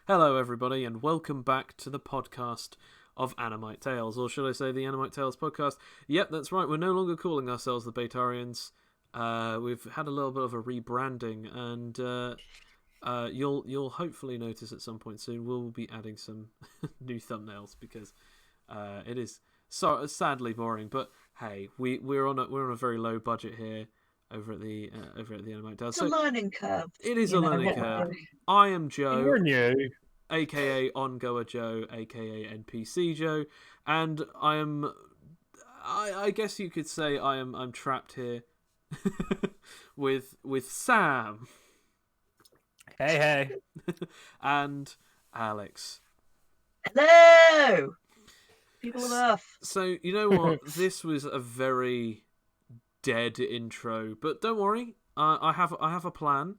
Hello, everybody, and welcome back to the podcast of AnimiteTales, or should I say the AnimiteTales podcast? Yep, that's right. We're no longer calling ourselves the Baitarians. We've had a little bit of a rebranding, and you'll hopefully notice at some point soon we'll be adding some new thumbnails because it is sadly boring. But hey, we're on a very low budget here over at the AnimiteTales. It's a learning curve. It is a learning curve. I am Joe. You're new. AKA Ongoer Joe, AKA NPC Joe, and I guess you could say I'm trapped here with Sam. Hey. And Alex. Hello, people of Earth. So you know what? This was a very dead intro, but don't worry. I have a plan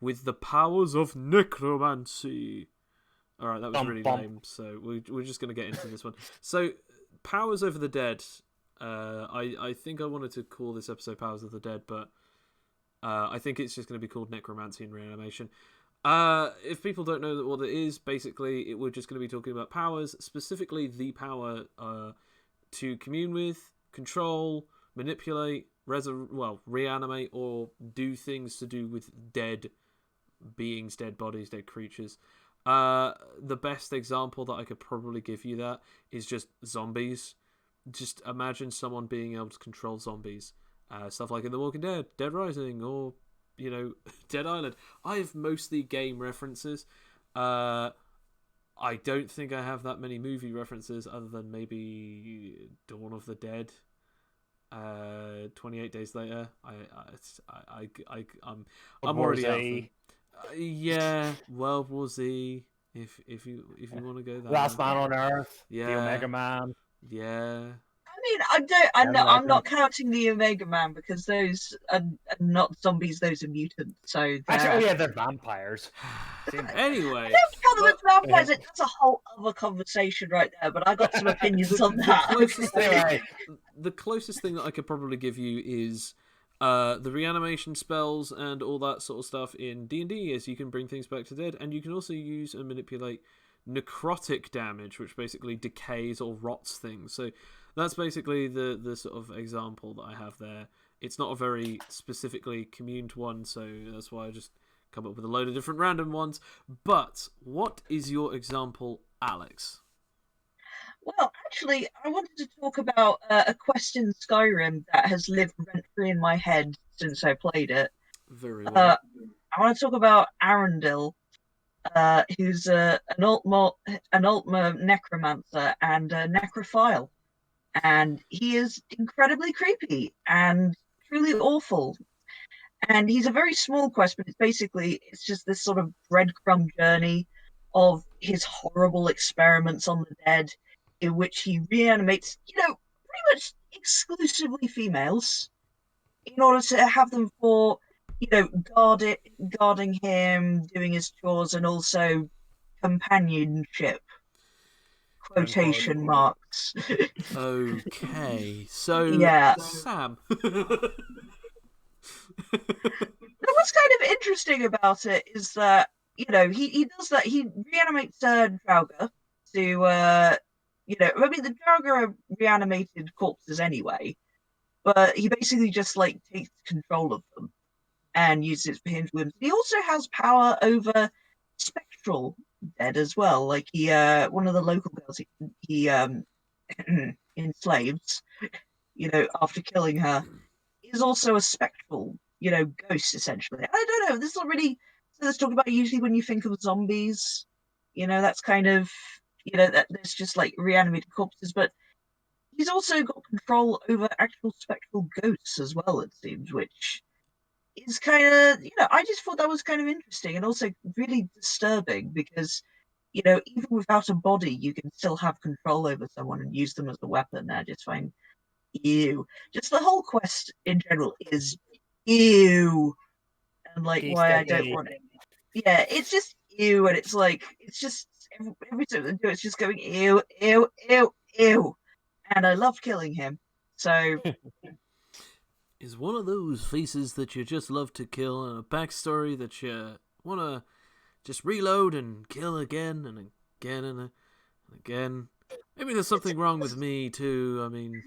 with the powers of necromancy. All right, that was really lame. So we're just going to get into this one. So, powers over the dead. I think I wanted to call this episode "Powers of the Dead," but I think it's just going to be called Necromancy and Reanimation. If people don't know what it is, basically, we're just going to be talking about powers, specifically the power to commune with, control, manipulate, reanimate, or do things to do with dead beings, dead bodies, dead creatures. The best example that I could probably give you that is just zombies. Just imagine someone being able to control zombies. Stuff like in The Walking Dead, Dead Rising, or, Dead Island. I have mostly game references. I don't think I have that many movie references other than maybe Dawn of the Dead. 28 Days Later. I'm already out there. Yeah, World War Z. If you want to go that. Last Man on Earth. Yeah. The Omega Man. Yeah. I mean, I'm not counting the Omega Man because those are not zombies; those are mutants. So actually, they're vampires. Anyway, I don't count them as vampires. That's a whole other conversation right there. But I got some opinions on that. The closest thing that I could probably give you is the reanimation spells and all that sort of stuff in D&D, as you can bring things back to dead, and you can also use and manipulate necrotic damage, which basically decays or rots things. So that's basically the sort of example that I have there. It's not a very specifically communed one, so that's why I just come up with a load of different random ones. But what is your example, Alex? Well, actually, I wanted to talk about a quest in Skyrim that has lived rent-free in my head since I played it. Very well. I want to talk about Arundel, who's an Ultima necromancer and a necrophile. And he is incredibly creepy and truly awful. And he's a very small quest, but it's just this sort of breadcrumb journey of his horrible experiments on the dead, in which he reanimates, pretty much exclusively females, in order to have them for, guarding him, doing his chores, and also companionship. Quotation marks. Okay, so yeah. Sam. What's kind of interesting about it is that, he does that. He reanimates Draugr to, the Draugr are reanimated corpses anyway, but he basically just takes control of them and uses it for his whims. He also has power over spectral dead as well. Like one of the local girls he enslaves, after killing her, is also a spectral, ghost essentially. I don't know. This is not really. So let's talk about usually when you think of zombies, that's kind of. That there's just reanimated corpses, but he's also got control over actual spectral ghosts as well, it seems, which is kind of, I just thought that was kind of interesting and also really disturbing because, even without a body, you can still have control over someone and use them as a weapon. I just find, ew. Just the whole quest in general is ew. And why I don't want it. Yeah, it's just ew, and it's just every time they do it's just going ew, ew, ew, ew. And I love killing him. So is one of those faces that you just love to kill and a backstory that you want to just reload and kill again and again and again. Maybe there's something wrong with me too. I mean,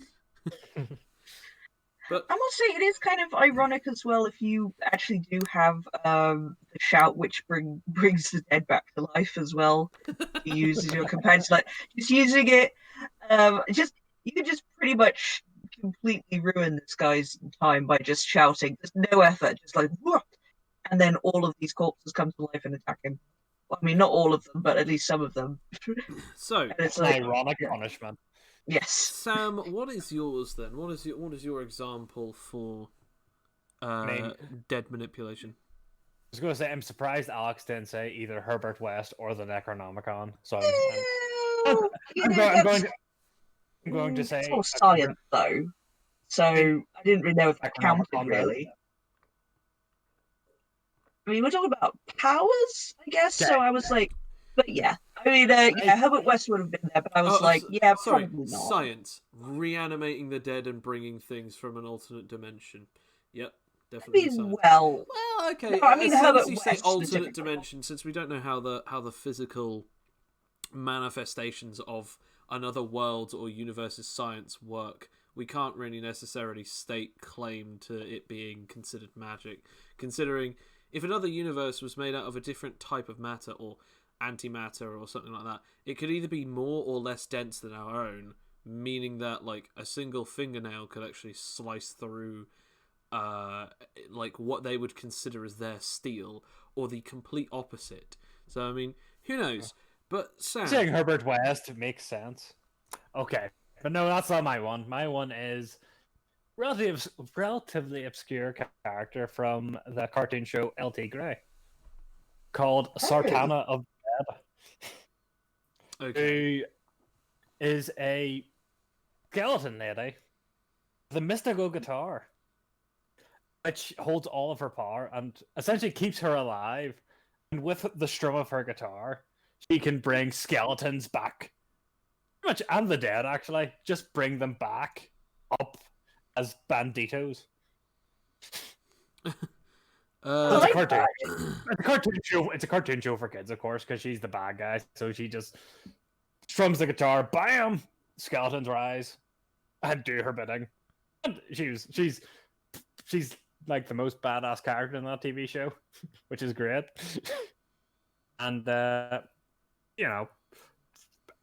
but I must say it is kind of ironic as well if you actually do have the shout which brings the dead back to life as well. You use as your companion, like just using it, just you can just pretty much completely ruin this guy's time by just shouting. There's no effort, just like whoop, and then all of these corpses come to life and attack him. Well, I mean, not all of them, but at least some of them. so And it's An like, ironic yeah. punishment. Yes. Sam, what is yours then? What is your example for mean- dead manipulation? I was going to say, I'm surprised Alex didn't say either Herbert West or the Necronomicon. So Well, you I'm, know, going, I'm, that's- going to say it's all science though, so I didn't really know if that counted Necronomicon. really. I mean, we're talking about powers, I guess. Okay. So I was like, but yeah. I mean, yeah, Herbert West would have been there, but I was like, yeah, sorry, probably not. science, reanimating the dead and bringing things from an alternate dimension. Yep, I definitely mean, science. well, Well, okay. no, I mean, as soon Herbert as you say West alternate specifically. dimension, since we don't know how the physical manifestations of another world or universe's science work, we can't really necessarily stake claim to it being considered magic. Considering if another universe was made out of a different type of matter or antimatter or something like that, it could either be more or less dense than our own, meaning that like a single fingernail could actually slice through like what they would consider as their steel, or the complete opposite. So I mean, who knows? But Sam, Saying Herbert West makes sense. Okay. But no, that's not my one. My one is relatively obscure character from the cartoon show L.T. Grey called Sartana of Dead, okay, who is a skeleton lady with a mystical guitar which holds all of her power and essentially keeps her alive. And with the strum of her guitar, she can bring skeletons back. Pretty much, and the dead, actually. Just bring them back up as banditos. It's a like cartoon. that. It's a cartoon show. It's a cartoon show for kids, of course, because she's the bad guy. So she just strums the guitar, bam, skeletons rise, and do her bidding. And she's like the most badass character in that TV show, which is great. And you know,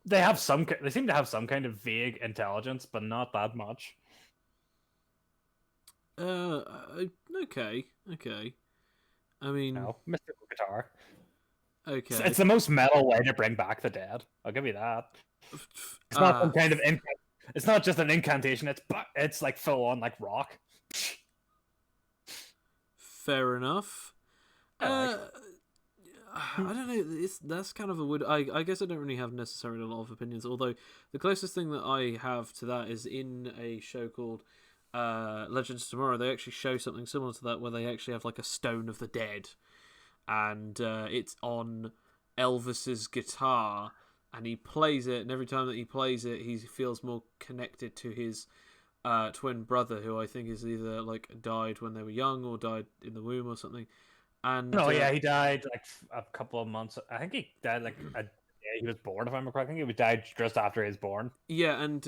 they seem to have some kind of vague intelligence, but not that much. okay. I mean, No, mystical guitar. okay. It's the most metal way to bring back the dead. I'll give you that. It's not some kind of it's not just an incantation. It's like full on like rock. Fair enough. I don't know. That's kind of a wood. I guess I don't really have necessarily a lot of opinions. Although the closest thing that I have to that is in a show called Legends of Tomorrow. They actually show something similar to that, where they actually have like a Stone of the Dead, and it's on Elvis's guitar, and he plays it. And every time that he plays it, he feels more connected to his twin brother, who I think is either like died when they were young or died in the womb or something. And Yeah, he died like a couple of months. I think he died like he was born, if I'm correct. I think he died just after he was born. Yeah, and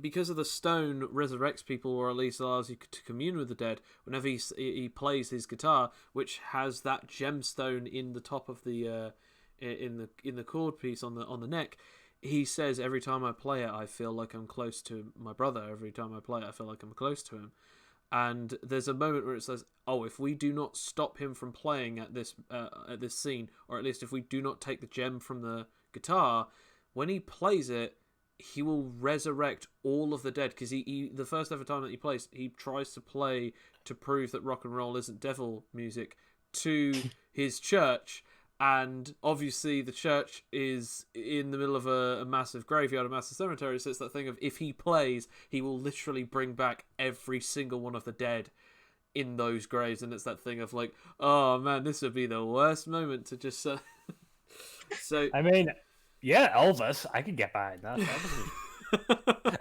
because of the stone resurrects people, or at least allows you to commune with the dead. Whenever he plays his guitar, which has that gemstone in the top of the in the chord piece on the neck, he says, every time I play it, I feel like I'm close to my brother. Every time I play it, I feel like I'm close to him. And there's a moment where it says, "Oh, if we do not stop him from playing at this scene, or at least if we do not take the gem from the guitar, when he plays it, he will resurrect all of the dead." Because he the first ever time that he plays, he tries to play to prove that rock and roll isn't devil music to his church. And obviously the church is in the middle of a massive graveyard, a massive cemetery, so it's that thing of, if he plays, he will literally bring back every single one of the dead in those graves. And it's that thing of like, oh man, this would be the worst moment to just so I mean, yeah, Elvis, I could get behind that.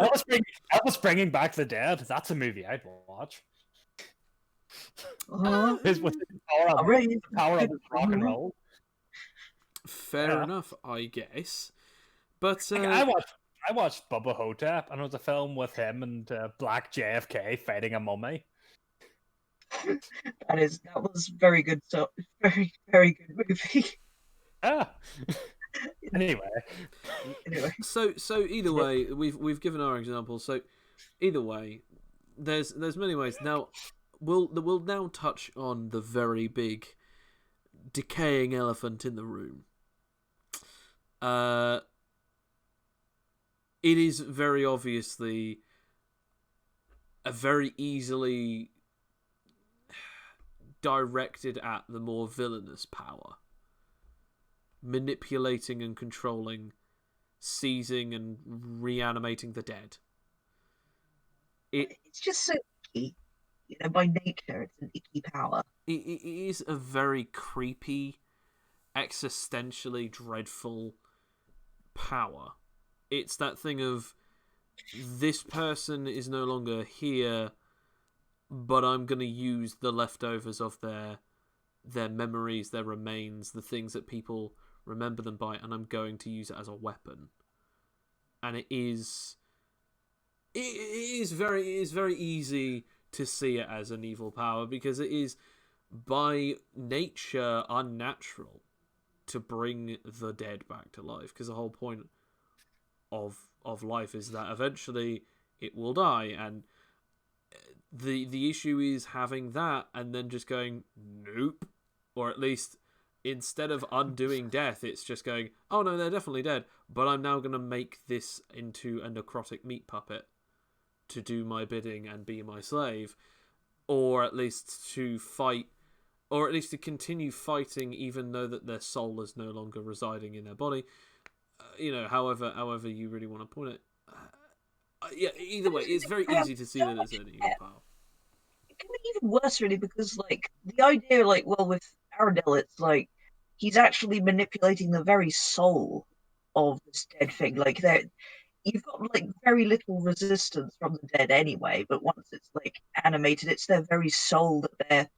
Elvis bringing back the dead, that's a movie I'd watch. Uh-huh. With the power of rock and roll. fair enough, I guess. But I watched Bubba Hotep, and it was a film with him and Black JFK fighting a mummy. That was very good. So very very good movie. Ah. Anyway. So either way, we've given our examples. So either way, there's many ways. Now we'll now touch on the very big decaying elephant in the room. It is very obviously a very easily directed at the more villainous power. Manipulating and controlling, seizing and reanimating the dead. It's just so icky. By nature, it's an icky power. It is a very creepy, existentially dreadful power. It's that thing of, this person is no longer here, but I'm going to use the leftovers of their memories, their remains, the things that people remember them by, and I'm going to use it as a weapon. And it is very easy to see it as an evil power, because it is by nature unnatural to bring the dead back to life, because the whole point of life is that eventually it will die, and the issue is having that and then just going nope, or at least instead of undoing death, it's just going, oh no, they're definitely dead, but I'm now going to make this into a necrotic meat puppet to do my bidding and be my slave, or at least to fight, or at least to continue fighting even though that their soul is no longer residing in their body. However you really want to point it. Yeah, either way, it's very easy to see that it's an evil power. It can be even worse, really, because the idea, with Arendelle, it's he's actually manipulating the very soul of this dead thing. You've got very little resistance from the dead anyway, but once it's animated, it's their very soul that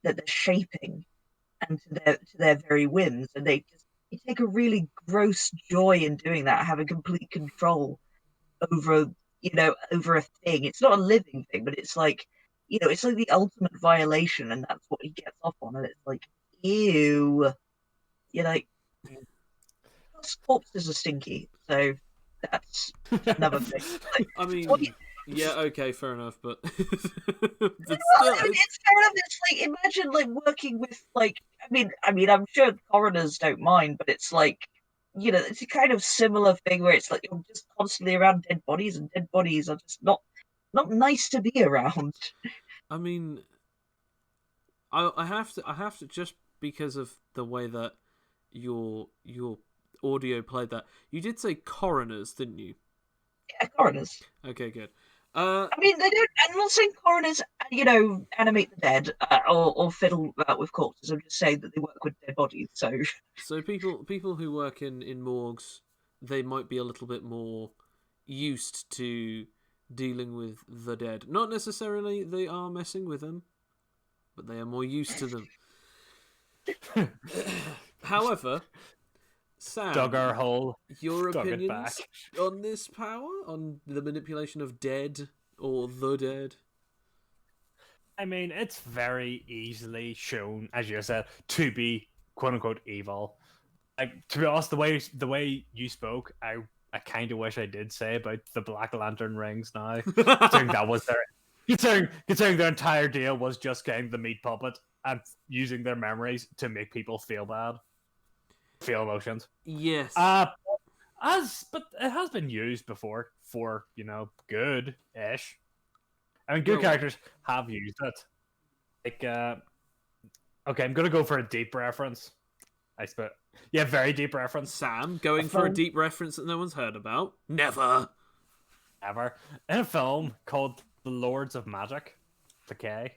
they're shaping, and to their very whims, and they take a really gross joy in doing that, having complete control over over a thing. It's not a living thing, but it's it's the ultimate violation, and that's what he gets off on, and it's ew. Plus corpses are stinky, so that's another thing. I mean, yeah, okay, fair enough, but it's fair enough. It's imagine working with I'm sure coroners don't mind, but it's it's a kind of similar thing where it's you're just constantly around dead bodies, and dead bodies are just not nice to be around. I mean, I have to, just because of the way that your audio played that. You did say coroners, didn't you? Yeah, coroners. Okay, good. They don't. I'm not saying coroners, animate the dead or fiddle with corpses. I'm just saying that they work with dead bodies. So people who work in morgues, they might be a little bit more used to dealing with the dead. Not necessarily they are messing with them, but they are more used to them. However, Sam, dug our hole. Your opinions on this power, on the manipulation of dead or the dead? I mean, it's very easily shown, as you said, to be quote unquote evil. To be honest, the way you spoke, I kind of wish I did say about the Black Lantern rings now. Considering that was considering their entire deal was just getting the meat puppet and using their memories to make people feel bad, feel emotions. Yes. But it has been used before for good-ish. I mean, good characters have used it. Okay, I'm gonna go for a deep reference. I suppose. Yeah, very deep reference. Sam, going for a deep reference that no one's heard about? Never. Ever. In a film called The Lords of Magic, Decay.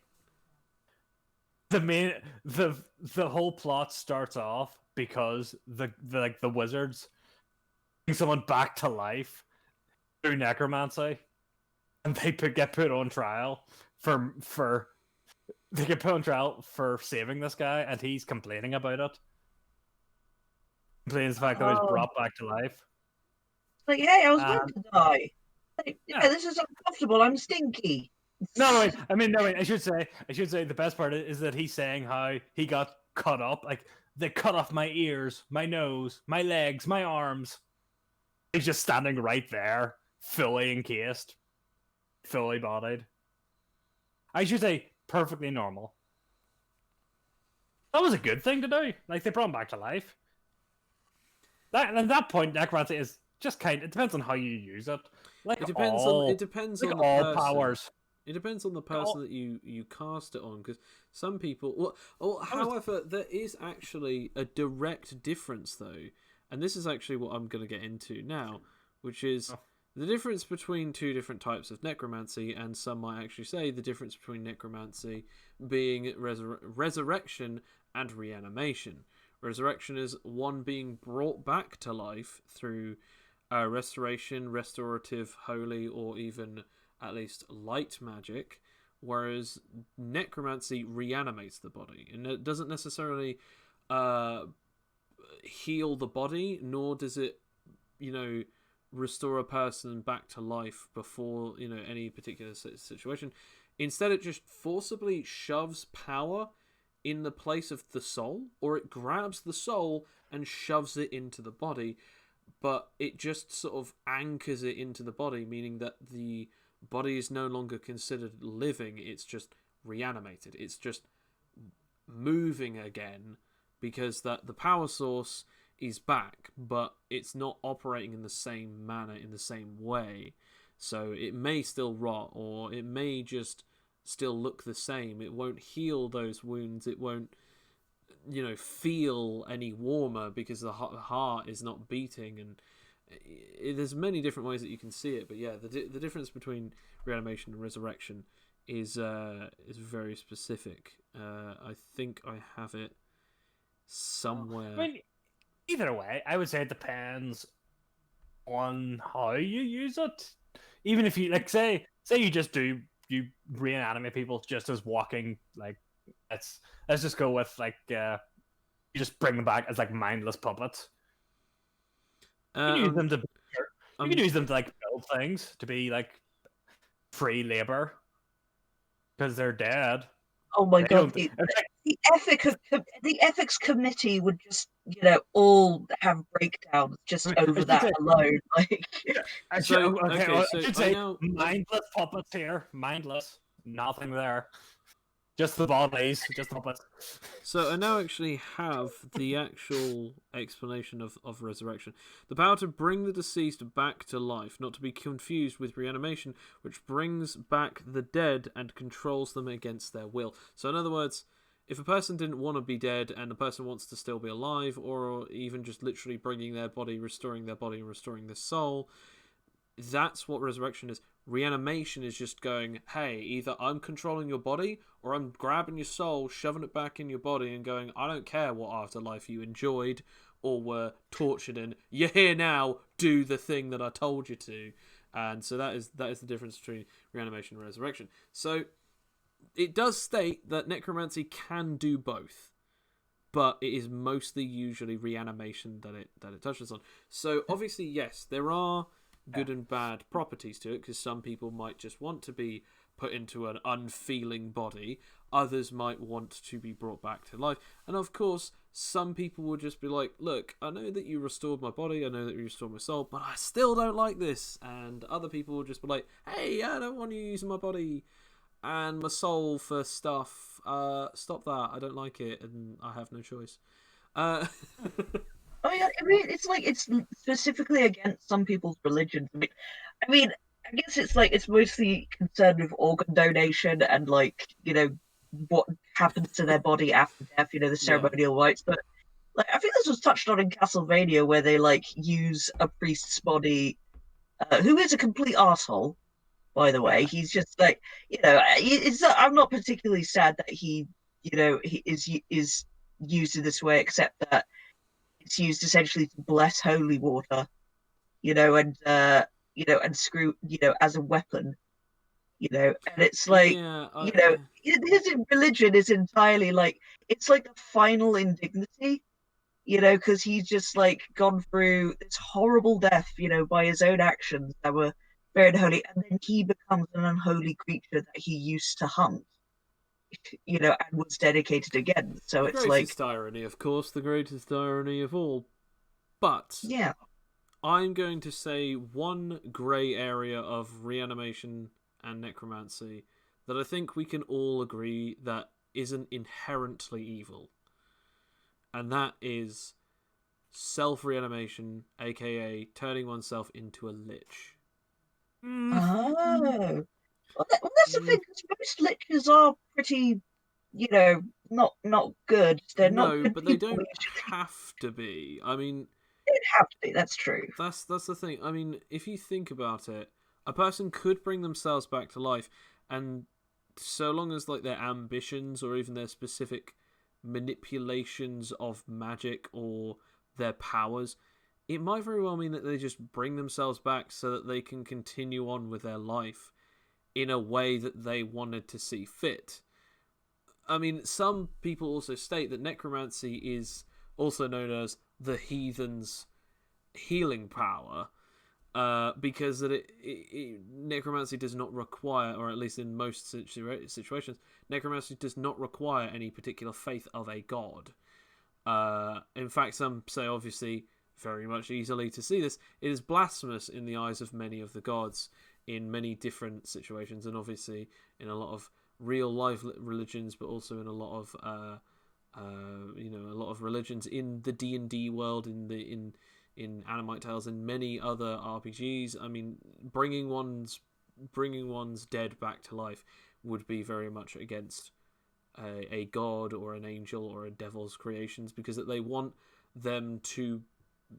The whole plot starts off because the wizards bring someone back to life through necromancy, and they get put on trial for saving this guy, and he's complaining about it. complains the fact that he was Oh. brought back to life. Like, hey, I was Um, meant to die. Like, yeah, yeah. this is uncomfortable. I'm stinky. No, wait. I mean, no, wait. I should say the best part is that he's saying how he got cut up. Like they cut off my ears, my nose, my legs, my arms. He's just standing right there, fully encased, fully bodied. I should say perfectly normal. That was a good thing to do. Like they brought him back to life. At that point, necromancy is just kind. It depends on how you use it. Like It depends all, on it depends like on the all person. powers. It depends on the Like all- person that you cast it on, because some people. Well, however, there is actually a direct difference though, and this is actually what I'm going to get into now, which is the difference between two different types of necromancy, and some might actually say the difference between necromancy being resurrection and reanimation. Resurrection is one being brought back to life through restoration, restorative, holy, or even at least light magic, whereas necromancy reanimates the body, and it doesn't necessarily heal the body, nor does it, restore a person back to life before any particular situation. Instead, it just forcibly shoves power in the place of the soul, or it grabs the soul and shoves it into the body, but it just sort of anchors it into the body, meaning that the body is no longer considered living, it's just reanimated. It's just moving again, because that the power source is back, but it's not operating in the same manner, in the same way. So it may still rot, or it may just still look the same. It won't heal those wounds. It won't, feel any warmer because the heart is not beating. And there's many different ways that you can see it. But yeah, the difference between reanimation and resurrection is very specific. I think I have it somewhere. I mean, either way, I would say it depends on how you use it. Even if you say you just you reanimate people just as walking, like let's just go with you just bring them back as like mindless puppets. You can use them to build things, to be like free labor, because they're dead. Oh my They god, don't- the ethics committee would just, all have breakdowns just over that alone. Like, I should say mindless puppets here. Mindless, nothing there. Just the bodies, just the puppets. So I now actually have the actual explanation of resurrection. The power to bring the deceased back to life, not to be confused with reanimation, which brings back the dead and controls them against their will. So in other words, if a person didn't want to be dead and the person wants to still be alive, or even just literally bringing their body, restoring their body, and restoring their soul, that's what resurrection is. Reanimation is just going, hey, either I'm controlling your body, or I'm grabbing your soul, shoving it back in your body, and going, I don't care what afterlife you enjoyed or were tortured in. You're here now. Do the thing that I told you to. And so that is the difference between reanimation and resurrection. So it does state that necromancy can do both, but it is mostly usually reanimation that it touches on. So obviously, yes, there are good and bad properties to it, because some people might just want to be put into an unfeeling body, others might want to be brought back to life, and of course some people will just be like, look, I know that you restored my body, I know that you restored my soul, but I still don't like this. And other people will just be like, hey, I don't want you using my body and my soul for stuff. Stop that, I don't like it, and I have no choice. oh yeah, I mean, it's specifically against some people's religions. I mean, I guess it's mostly concerned with organ donation and what happens to their body after death. The ceremonial rites. But I think this was touched on in Castlevania, where they use a priest's body, who is a complete asshole. By the way, he's just I'm not particularly sad that he is used in this way, except that it's used essentially to bless holy water, and screw, as a weapon, and it's his religion is entirely it's like the final indignity, because he's just like gone through this horrible death, by his own actions that were very unholy, and then he becomes an unholy creature that he used to hunt, and was dedicated again. So The it's like, greatest irony, of course, the greatest irony of all. But yeah. I'm going to say one grey area of reanimation and necromancy that I think we can all agree that isn't inherently evil. And that is self-reanimation, aka turning oneself into a lich. Oh. Well, that's the thing, because most liches are pretty, not good. They're not No, good but they people don't usually. have to be. I mean, They don't have to be, that's true. that's the thing. I mean, if you think about it, a person could bring themselves back to life, and so long as like their ambitions or even their specific manipulations of magic or their powers, it might very well mean that they just bring themselves back so that they can continue on with their life in a way that they wanted to see fit. I mean, some people also state that necromancy is also known as the heathen's healing power, because necromancy does not require, or at least in most situations, necromancy does not require any particular faith of a god. In fact, some say, obviously, very much easily to see this, it is blasphemous in the eyes of many of the gods in many different situations, and obviously in a lot of real life religions, but also in a lot of a lot of religions in the D&D world, in AnimiteTales, and many other RPGs. I mean, bringing one's dead back to life would be very much against a god or an angel or a devil's creations, because they want them to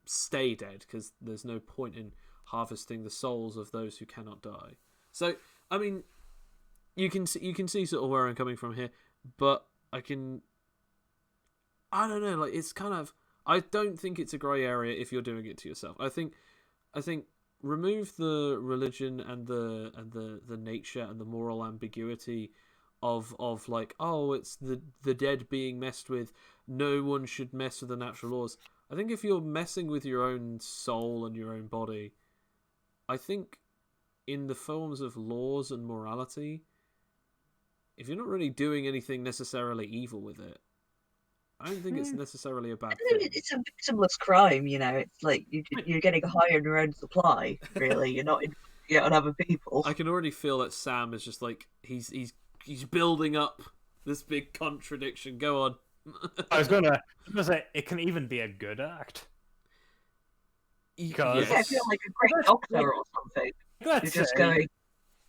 stay dead, because there's no point in harvesting the souls of those who cannot die. So, I mean, you can see sort of where I'm coming from here, but I don't know, like, it's kind of, I don't think it's a grey area if you're doing it to yourself. I think remove the religion and the nature and the moral ambiguity of like, oh, it's the dead being messed with, no one should mess with the natural laws. I think if you're messing with your own soul and your own body, I think in the forms of laws and morality, if you're not really doing anything necessarily evil with it, I don't think it's necessarily a bad thing. It's a victimless crime, It's like you're getting high on your own supply, really. You're not on other people. I can already feel that Sam is just like, he's building up this big contradiction. Go on. I was gonna say it can even be a good act. Yes. I feel like a great doctor or something. You're just going,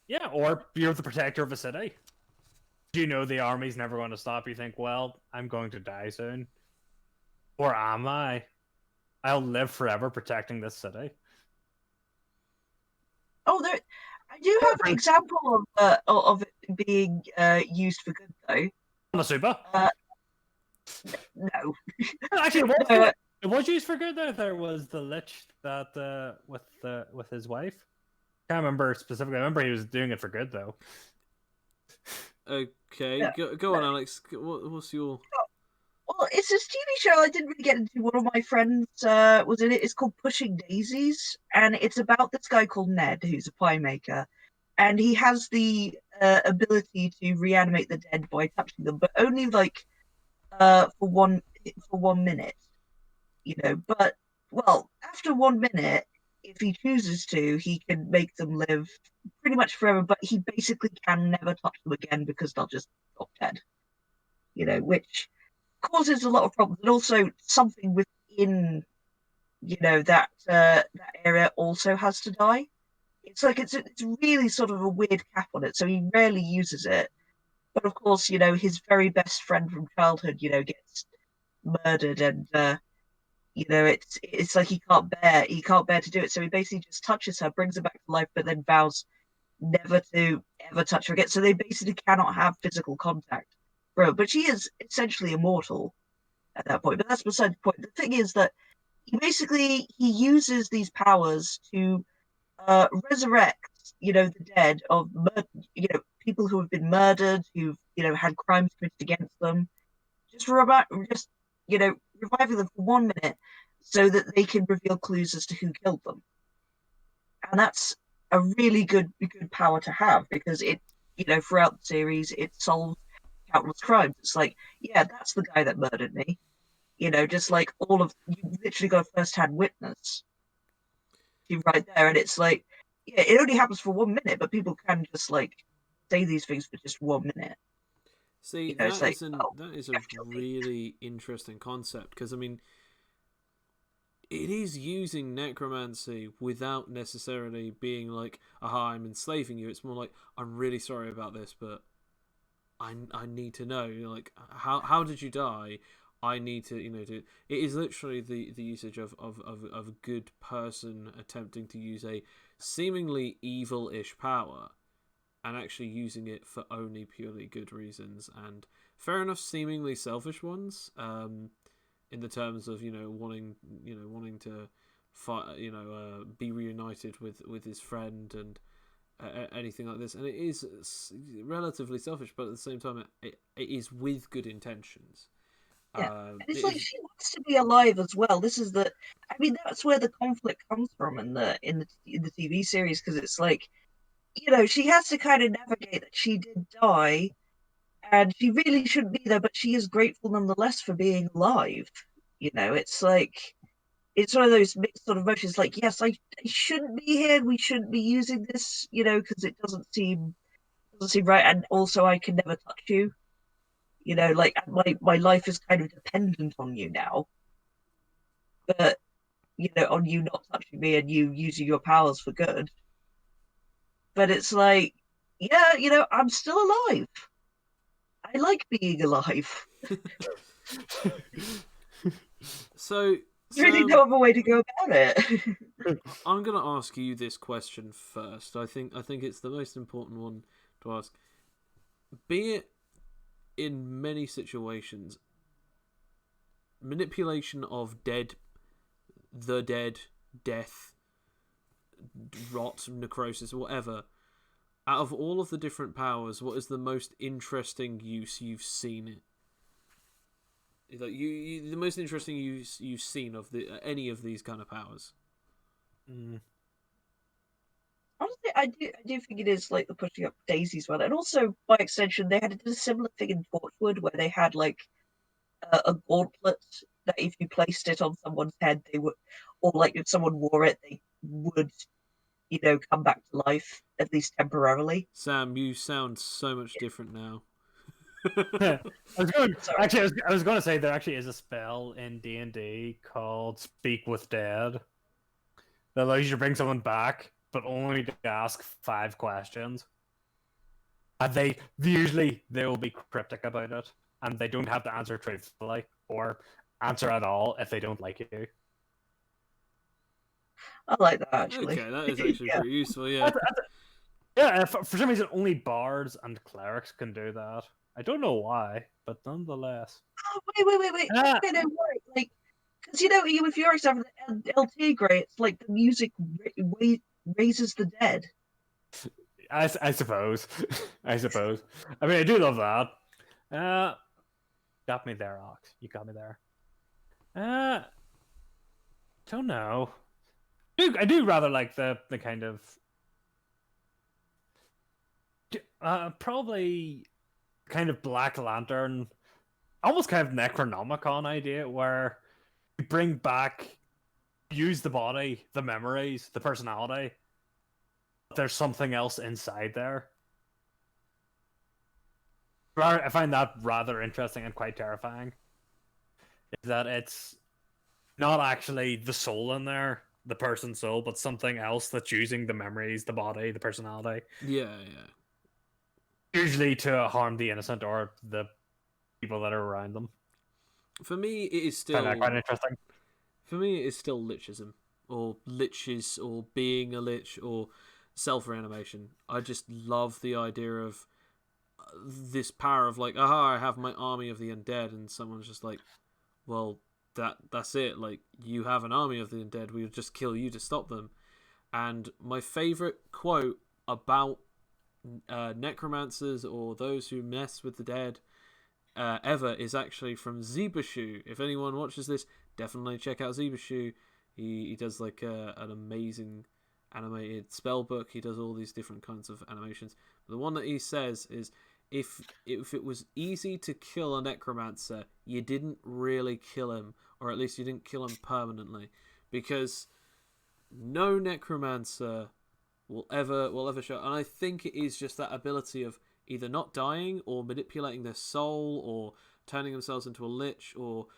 yeah, or you're the protector of a city. You know the army's never going to stop. You think, well, I'm going to die soon, or am I? I'll live forever protecting this city. Oh, I do have an example of it being used for good, though. Masuba? No. Actually, it was used for good. There was the lich that with his wife. Can't remember specifically. I remember he was doing it for good, though. Okay, go on, Alex. What's your... Well, it's this TV show I didn't really get into. One of my friends was in it. It's called Pushing Daisies, and it's about this guy called Ned, who's a pie maker, and he has the ability to reanimate the dead by touching them, but only like for one minute, But well, after 1 minute, if he chooses to, he can make them live pretty much forever. But he basically can never touch them again because they'll just drop dead. Which causes a lot of problems, and also something within that area also has to die. It's like it's really sort of a weird cap on it, so he rarely uses it. But of course, his very best friend from childhood, gets murdered, and it's like he can't bear to do it, so he basically just touches her, brings her back to life, but then vows never to ever touch her again. So they basically cannot have physical contact, but she is essentially immortal at that point. But that's beside the point. The thing is that he uses these powers to resurrect, the dead of people who have been murdered, who've had crimes committed against them, just reviving them for 1 minute so that they can reveal clues as to who killed them. And that's a really good power to have, because it, throughout the series, it solves countless crimes. It's like, yeah, that's the guy that murdered me. Just like you literally got a first-hand witness right there, and it's like, yeah, it only happens for 1 minute, but people can just like say these things for just 1 minute. See, It's like, that is a really interesting concept, because I mean, it is using necromancy without necessarily being like, aha, I'm enslaving you. It's more like, I'm really sorry about this, but I need to know, like, how did you die? I need to, it is literally the usage of a good person attempting to use a seemingly evil-ish power and actually using it for only purely good reasons, and fair enough, seemingly selfish ones, in the terms of wanting to fight, be reunited with his friend and anything like this, and it is relatively selfish, but at the same time, it is with good intentions. yeah, and it's like she wants to be alive as well. I mean, that's where the conflict comes from in the TV series, because it's like, she has to kind of navigate that she did die, and she really shouldn't be there, but she is grateful nonetheless for being alive. It's like, it's one of those mixed sort of emotions. Like, yes, I shouldn't be here. We shouldn't be using this, because it doesn't seem right. And also, I can never touch you. Like, my life is kind of dependent on you now. But on you not touching me and you using your powers for good. But it's like, yeah, I'm still alive. I like being alive. So, There's really no other way to go about it. I'm gonna ask you this question first. I think it's the most important one to ask. Be it in many situations, manipulation of the dead, death, rot, necrosis, whatever. Out of all of the different powers, what is the most interesting use you've seen? Like the most interesting use you've seen of any of these kind of powers. Honestly, I do think it is like the pushing up daisies one, and also by extension, they had a similar thing in Torchwood where they had like a gauntlet that if you placed it on someone's head, they would, or like if someone wore it, they would, come back to life, at least temporarily. Sam, you sound so much different now. I was going to say there actually is a spell in D&D called Speak with Dead that allows you to bring someone back, but only to ask 5 questions. And they will be cryptic about it, and they don't have to answer truthfully or answer at all if they don't like you. I like that, actually. Okay, that is actually pretty useful. Yeah. Yeah, for some reason, only bards and clerics can do that. I don't know why, but nonetheless. Oh, wait. I don't know why. Like, because if you're example LT Grey, it's like the music raises the dead. I suppose. I suppose. I mean, I do love that. Got me there, Ox. You got me there. Don't know. I do rather like the kind of probably kind of Black Lantern, almost kind of Necronomicon idea where you bring back, use the body, the memories, the personality. But there's something else inside there. I find that rather interesting and quite terrifying. Is that it's not actually the soul in there, the person's soul, but something else that's using the memories, the body, the personality. Yeah. Usually to harm the innocent or the people that are around them. For me, it is still quite interesting. For me, it is still lichism, or liches, or being a lich, or self-reanimation. I just love the idea of this power of like, aha, I have my army of the undead, and someone's just like, well, that's it. Like, you have an army of the undead, we would just kill you to stop them. And my favorite quote about necromancers or those who mess with the dead ever is actually from Zebashu. If anyone watches this, definitely check out Zebashu. He does like an amazing animated spell book. He does all these different kinds of animations. But the one that he says is, if it was easy to kill a necromancer, you didn't really kill him, or at least you didn't kill him permanently, because no necromancer will ever show. And I think it is just that ability of either not dying, or manipulating their soul, or turning themselves into a lich, or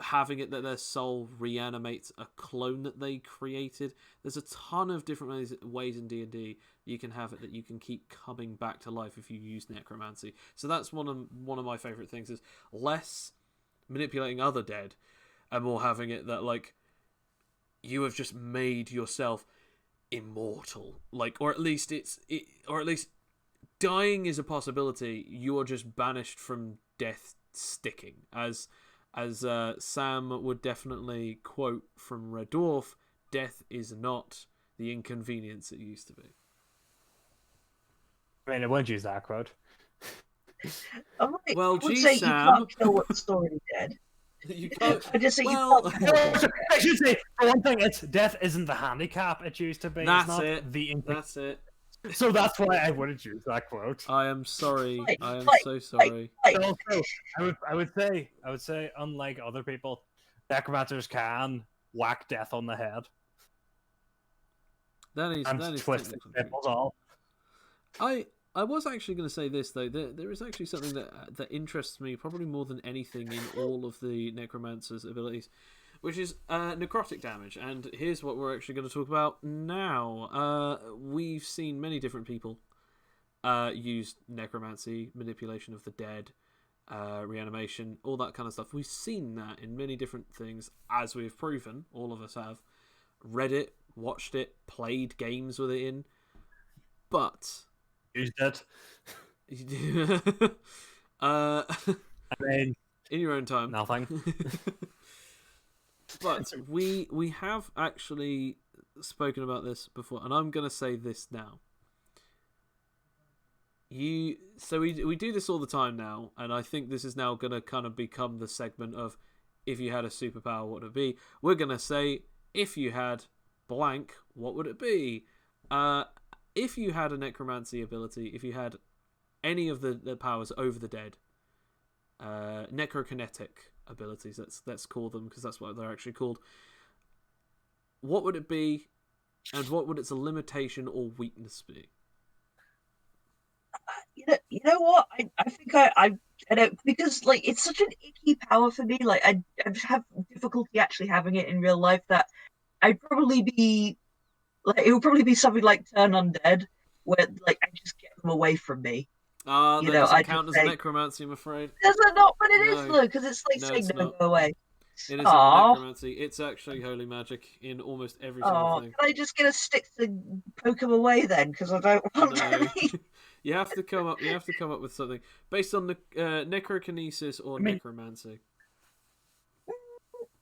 having it that their soul reanimates a clone that they created. There's a ton of different ways in D&D you can have it that you can keep coming back to life if you use necromancy. So that's one of my favorite things, is less manipulating other dead and more having it that like you have just made yourself immortal, like, or at least dying is a possibility. You are just banished from death sticking, as Sam would definitely quote from Red Dwarf, death is not the inconvenience it used to be. I mean, I wouldn't use that quote. I Well, would gee, say Sam. you can't kill what's already dead. You can't. I just say well, you can't kill what's already I should say, for one thing, it's death isn't the handicap it used to be. That's it's not it. The That's it. So that's why I wouldn't use that quote. I am sorry. Like, I am like, so sorry. But also, I would say, unlike other people, necromancers can whack death on the head That is and twist technically the nipples off. I was actually going to say this though. There is actually something that interests me probably more than anything in all of the necromancer's abilities, which is necrotic damage. And here's what we're actually going to talk about now. We've seen many different people use necromancy, manipulation of the dead, reanimation, all that kind of stuff. We've seen that in many different things, as we've proven. All of us have read it, watched it, played games with it in, but Used it. I mean, in your own time. nothing. But we have actually spoken about this before, and I'm going to say this now. So we do this all the time now, and I think this is now going to kind of become the segment of, if you had a superpower, what would it be? We're going to say, if you had blank, what would it be? If you had a necromancy ability, if you had any of the powers over the dead, necrokinetic abilities, let's call them, because that's what they're actually called, what would it be, and what would its limitation or weakness be? You know what? I think I don't, because like it's such an icky power for me. Like I have difficulty actually having it in real life. That I'd probably be like, it would probably be something like turn undead, where like I just get them away from me. That You know, doesn't I count as just say, necromancy, I'm afraid. does it not? But it is No. though, because it's like No, saying it's no, not. go away. It isn't Aw. necromancy. It's actually holy magic in almost every single Oh, thing. can I just get a stick to poke them away then? Because I don't want No. to. You have to come up with something based on the necrokinesis or necromancy.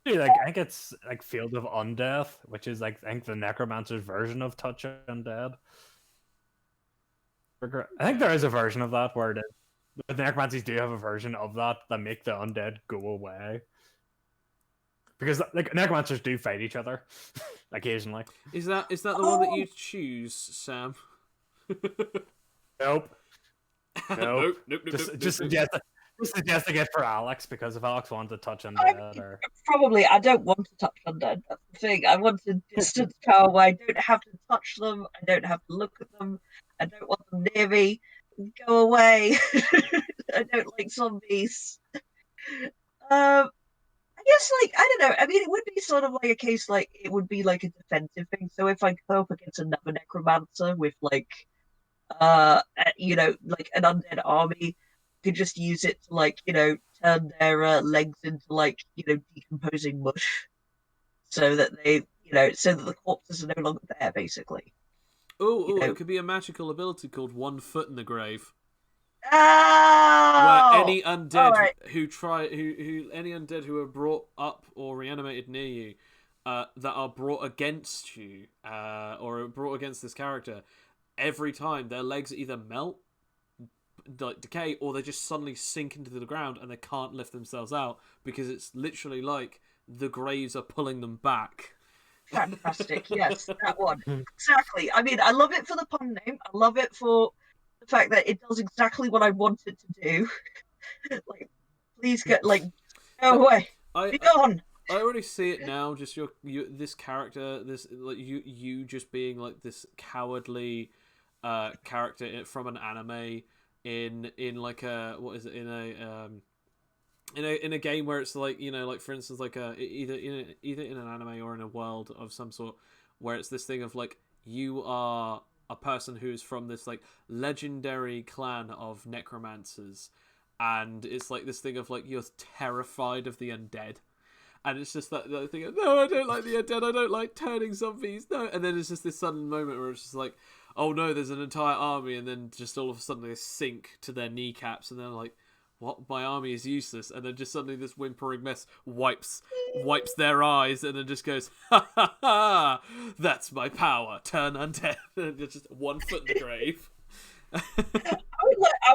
Dude, like, I think it's like Field of Undeath, which is like I think the necromancer's version of Touch Undead. I think there is a version of that where the necromancies do have a version of that make the undead go away. Because like necromancers do fight each other occasionally. Is that the one that you choose, Sam? Nope. Nope. Just suggesting it for Alex, because if Alex wanted to touch undead, or Probably, I don't want to touch undead. That's the thing. I want a distance power where I don't have to touch them. I don't have to look at them. I don't want them near me. Go away. I don't like zombies. I guess, like, I don't know. I mean, it would be sort of like a case, like, it would be like a defensive thing. So if I go up against another necromancer with, like, like an undead army, could just use it to, like, turn their legs into, like, decomposing mush, so that so that the corpses are no longer there, basically. It could be a magical ability called One Foot in the Grave. Oh! Where any undead right. any undead who are brought up or reanimated near you, that are brought against you, or brought against this character, every time their legs either melt like decay, or they just suddenly sink into the ground and they can't lift themselves out because it's literally like the graves are pulling them back. Fantastic. Yes, that one. Exactly. I mean, I love it for the pun name. I love it for the fact that it does exactly what I want it to do. Like, please get, like, go away. Be gone. I already see it now. Just this character, this like you just being like this cowardly character from an anime in like a what is it in a game where it's like, you know, like for instance like either in an anime or in a world of some sort where it's this thing of like you are a person who's from this like legendary clan of necromancers, and it's like this thing of like you're terrified of the undead. And it's just that thing of, no, I don't like the undead, I don't like turning zombies, no. And then it's just this sudden moment where it's just like, oh no, there's an entire army, and then just all of a sudden they sink to their kneecaps, and they're like, what? My army is useless. And then just suddenly this whimpering mess wipes their eyes, and then just goes, ha ha ha, that's my power, turn undead. And it's just 1 foot in the grave. I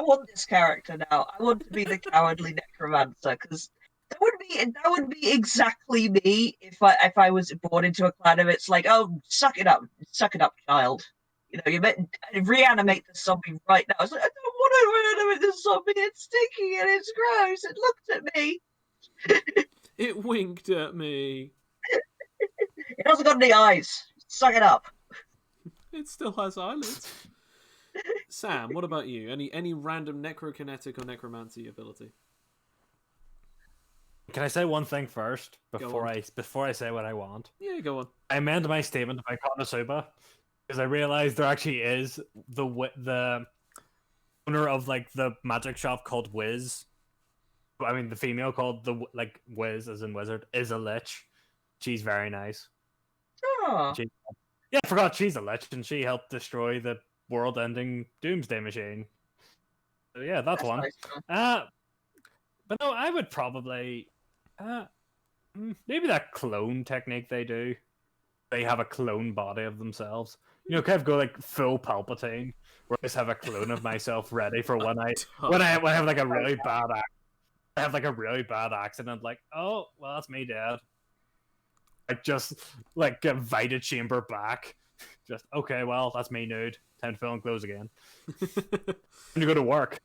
want this character now. I want to be the cowardly necromancer, because that would be exactly me if I was born into a clan of it's like, oh, suck it up, child. You know, you meant reanimate the zombie right now. I was like, I don't want to reanimate the zombie. It's stinky and it's gross. It looked at me. It winked at me. It hasn't got any eyes. Suck it up. It still has eyelids. Sam, what about you? Any random necrokinetic or necromancy ability? Can I say one thing first before I say what I want? Yeah, go on. I amend my statement about Konosuba because I realized there actually is the owner of like the magic shop called Wiz. I mean, the female called the like Wiz as in wizard is a lich. She's very nice. Oh. Yeah, I forgot she's a lich and she helped destroy the world-ending Doomsday Machine. So yeah, that's one. Nice. But no, I would probably maybe that clone technique they do. They have a clone body of themselves. You know, kind of go like full Palpatine, where I just have a clone of myself ready for when I have like a really bad I have like a really bad accident. Like, oh well, that's me dead. I just like get Vita Chamber back. Just okay, well that's me nude. Time to fill and close again. Time to go to work.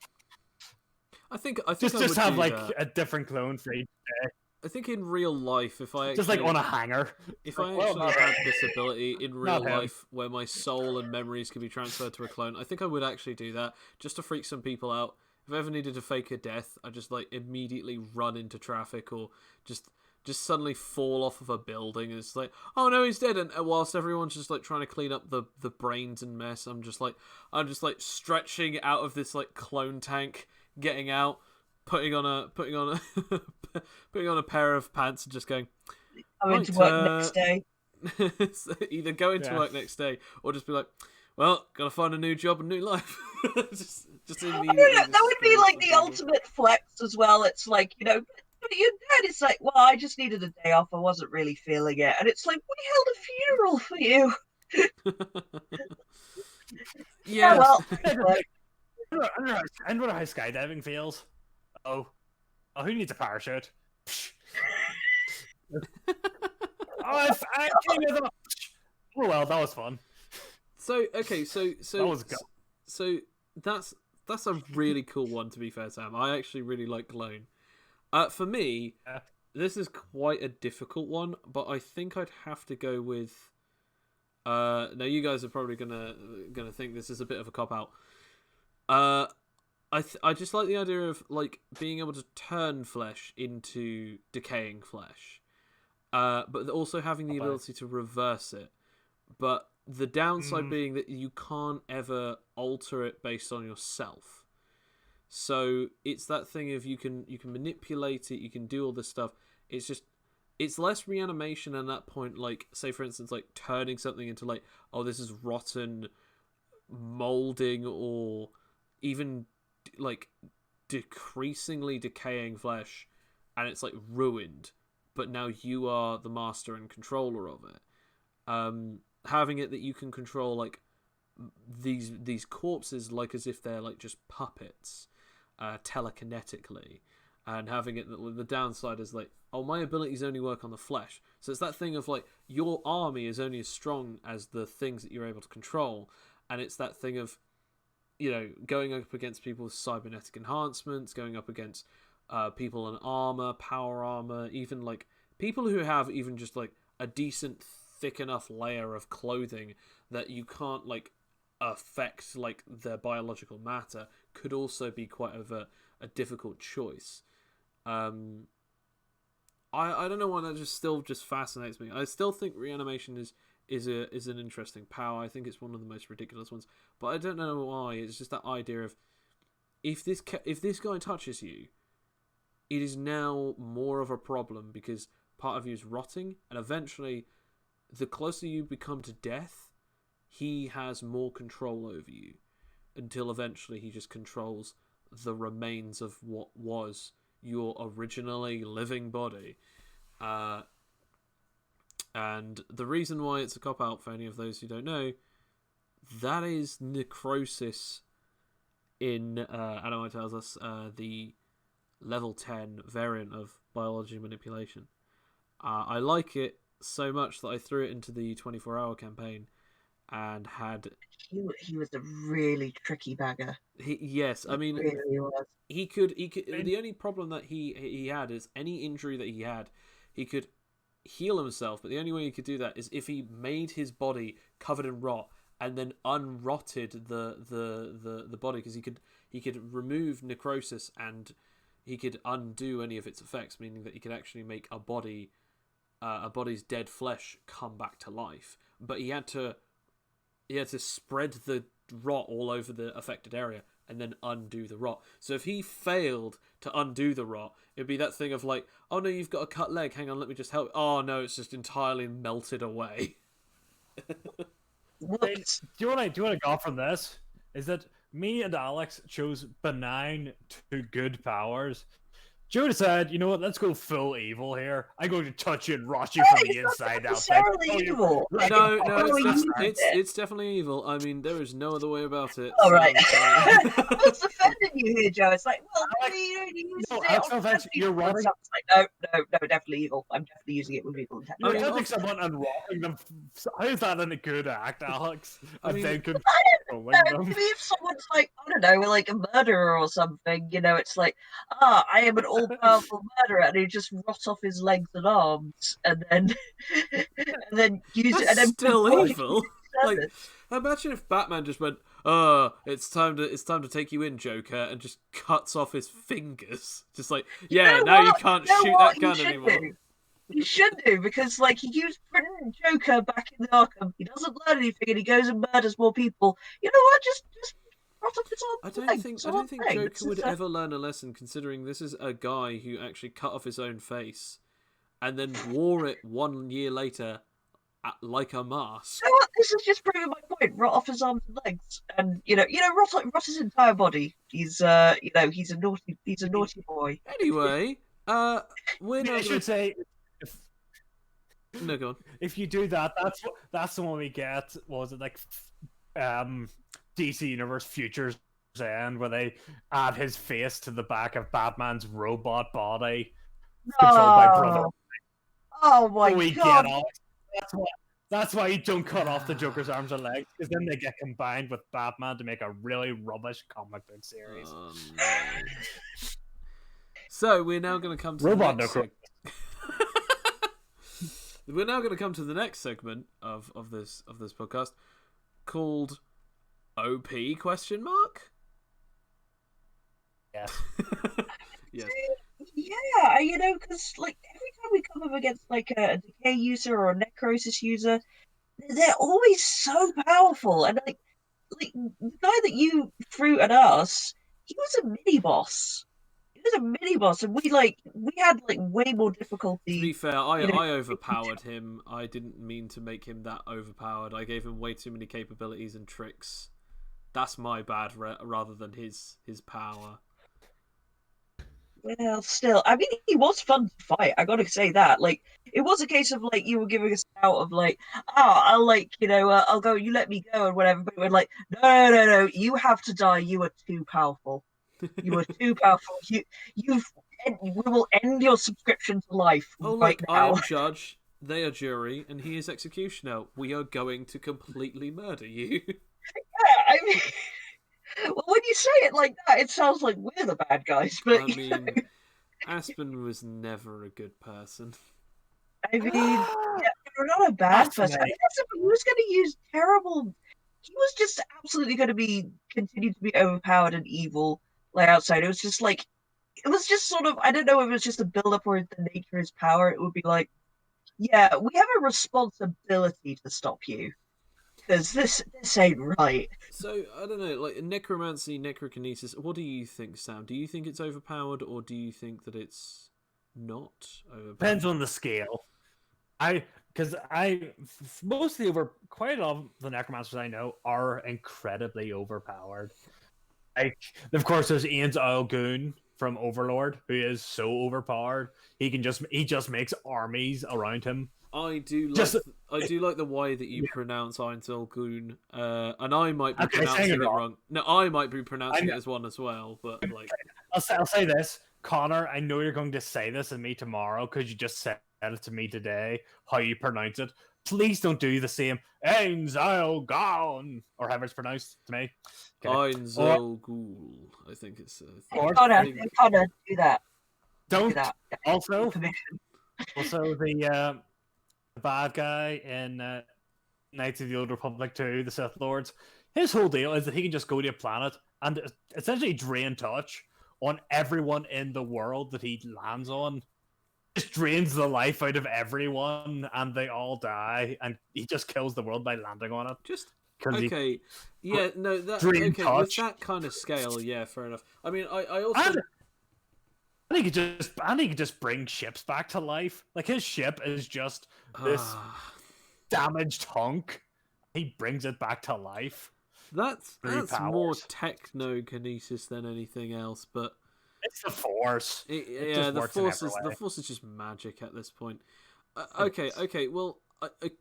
I think just have like a different clone for each day. I think in real life, if I actually, just like on a hanger, if I actually had this ability in real life where my soul and memories can be transferred to a clone, I think I would actually do that just to freak some people out. If I ever needed to fake a death, I just like immediately run into traffic or just suddenly fall off of a building, and it's like, oh no, he's dead. And whilst everyone's just like trying to clean up the brains and mess, I'm just like stretching out of this like clone tank, getting out, putting on a putting on a pair of pants and just going, I'm into work next day. Either go into work next day or just be like, well, gotta find a new job and new life. just immediately. That would be like the ultimate flex as well. It's like, you know, but your dad is like, well, I just needed a day off. I wasn't really feeling it. And it's like, we held a funeral for you. Yeah, well. I wonder how skydiving feels. Oh, who needs a parachute? Oh well, that was fun. So okay, so that was good. So that's a really cool one, to be fair, Sam. I actually really like Clone. For me, this is quite a difficult one, but I think I'd have to go with. Now you guys are probably gonna think this is a bit of a cop out. I just like the idea of like being able to turn flesh into decaying flesh, but also having the ability to reverse it. But the downside being that you can't ever alter it based on yourself. So it's that thing of you can manipulate it, you can do all this stuff. It's less reanimation at that point. Like, say for instance, like turning something into like, oh, this is rotten molding, or even like decreasingly decaying flesh, and it's like ruined, but now you are the master and controller of it. Having it that you can control like these corpses like as if they're like just puppets, telekinetically, and having it the downside is like, oh, my abilities only work on the flesh. So it's that thing of like your army is only as strong as the things that you're able to control, and it's that thing of, you know, going up against people with cybernetic enhancements, going up against people in armor, power armor, even like people who have even just like a decent thick enough layer of clothing that you can't like affect like their biological matter, could also be quite of a difficult choice. I don't know why that just fascinates me. I still think reanimation is an interesting power. I think it's one of the most ridiculous ones, but I don't know why. It's just that idea of if this guy touches you, it is now more of a problem because part of you is rotting, and eventually, the closer you become to death, he has more control over you, until eventually he just controls the remains of what was your originally living body. And the reason why it's a cop-out for any of those who don't know, that is necrosis in AnimiteTales, the level 10 variant of biology manipulation. I like it so much that I threw it into the 24-hour campaign and had... He was a really tricky bagger. Yes, I mean, really was. he could. The only problem that he had is any injury that he had, he could heal himself, but the only way he could do that is if he made his body covered in rot and then unrotted the body, because he could remove necrosis and he could undo any of its effects, meaning that he could actually make a body's dead flesh come back to life. But he had to spread the rot all over the affected area and then undo the rot. So if he failed to undo the rot, it'd be that thing of like, oh no, you've got a cut leg, hang on, let me just help. Oh no, it's just entirely melted away. Do you want to go from this? Is that me and Alex chose benign to good powers. Joe said, you know what, let's go full evil here. I'm going to touch you and rot you from the inside out. Evil. No, it's definitely evil. I mean, there is no other way about it. All right. What's offending you here, Joe? It's like, well, you're rotting. Like, no, definitely evil. I'm definitely using it with evil intent. You're touching someone and rotting them. How is that in a good act, Alex? I mean, if someone's like, I don't know, like a murderer or something, you know, it's like, I am an all-powerful murderer, and he just rot off his legs and arms, and then use it. And then still evil. Like, imagine if Batman just went, it's time to take you in, Joker," and just cuts off his fingers. Just like, yeah, now you can't shoot that gun anymore. He should do, because like he used Joker back in the Arkham. He doesn't learn anything, and he goes and murders more people. You know what? Just rot off his arms. I don't think Joker would ever learn a lesson, considering this is a guy who actually cut off his own face and then wore it 1 year later like a mask. You know what? This is just proving my point. Rot off his arms and legs, and rot his entire body. He's he's a naughty boy. Anyway, we're not. I should say. No, go on. If you do that, that's the one we get. Was it like DC Universe Futures End, where they add his face to the back of Batman's robot body, controlled by Brother? Oh my god! That's why you don't cut off the Joker's arms and legs, because then they get combined with Batman to make a really rubbish comic book series. No. So we're now going to come to robot We're now going to come to the next segment of this podcast, called OP ? Yes. Yes. Yeah, because like every time we come up against like a decay user or a necrosis user, they're always so powerful. And like the guy that you threw at us, he was a mini boss. And we had like way more difficulty. To be fair, I overpowered him. I didn't mean to make him that overpowered. I gave him way too many capabilities and tricks. That's my bad, rather than his power. Well, still, I mean, he was fun to fight. I gotta say that. Like, it was a case of like you were giving us out of like, oh, I'll like, I'll go. You let me go and whatever. But we're like, no, no, no. You have to die. You are too powerful. You are too powerful. You've. We will end your subscription to life Oh, right look, I now. am judge, they are jury, and he is executioner. We are going to completely murder you. Yeah, I mean, well, when you say it like that, it sounds like we're the bad guys. But I mean, Aspen was never a good person. I mean, yeah, you're not a bad person. I Blasphemy. mean, that's he was going to use terrible. He was just absolutely going to be continue to be overpowered and evil, like outside. It was just like it was just sort of I don't know if it was just a build up or the nature of his power. It would be like, yeah, we have a responsibility to stop you because this ain't right. So, I don't know, like, necromancy, necrokinesis, what do you think, Sam? Do you think it's overpowered, or do you think that it's not overpowered? Depends on the scale. Because mostly over quite a lot of the necromancers I know are incredibly overpowered. Like, of course, there's Ian's Oil Goon from Overlord, who is so overpowered. He just makes armies around him. I do like Just I do like the way that you pronounce Aintel Goon, and I might be okay, saying it pronouncing it wrong. wrong. No, I might be I pronouncing it know, as one as well, but like, I'll say this, Connor. I know you're going to say this to me tomorrow because you just said it to me today. How you pronounce it? Please don't do the same. Ainzel gone or however it's pronounced to me. Okay. Or Ainzel Ghoul, I think it's. or I Connor, think Connor, do that. Do don't that. also Permission. the bad guy in Knights of the Old Republic 2, the Sith Lords. His whole deal is that he can just go to a planet and essentially drain touch on everyone in the world that he lands on. Just drains the life out of everyone, and they all die, and he just kills the world by landing on it just because he okay. Yeah, no, that drain okay with touch. that kind of scale. Yeah, fair enough. I mean, I And, also he could just bring ships back to life. Like his ship is just this ah, damaged hunk. He brings it back to life through that's more powers. technokinesis than anything else, but It's the force. It yeah, just works in every the way. force is just magic at this point. Okay. Well,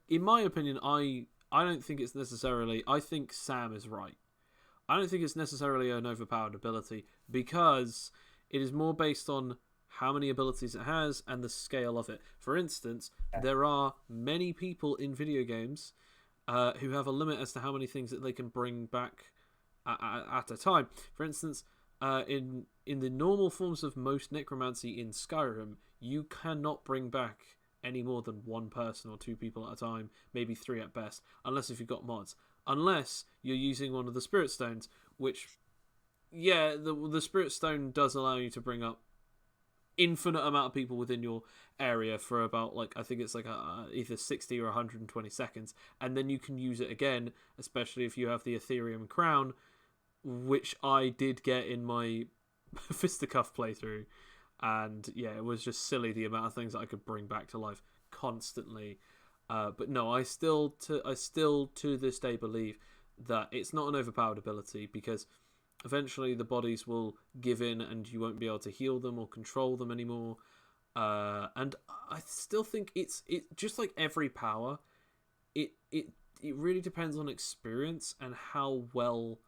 in my opinion, I don't think it's necessarily. I think Sam is right. I don't think it's necessarily an overpowered ability because it is more based on how many abilities it has and the scale of it. For instance, there are many people in video games who have a limit as to how many things that they can bring back at a time. For instance, in the normal forms of most necromancy in Skyrim, you cannot bring back any more than one person or two people at a time, maybe three at best, unless if you've got mods. Unless you're using one of the spirit stones, which yeah, the spirit stone does allow you to bring up infinite amount of people within your area for about like I think it's like either 60 or 120 seconds, and then you can use it again, especially if you have the Ethereum crown, which I did get in my fisticuff playthrough, and yeah, it was just silly the amount of things that I could bring back to life constantly. But no, I still to this day believe that it's not an overpowered ability because eventually the bodies will give in and you won't be able to heal them or control them anymore. And I still think it just like every power, it really depends on experience and how well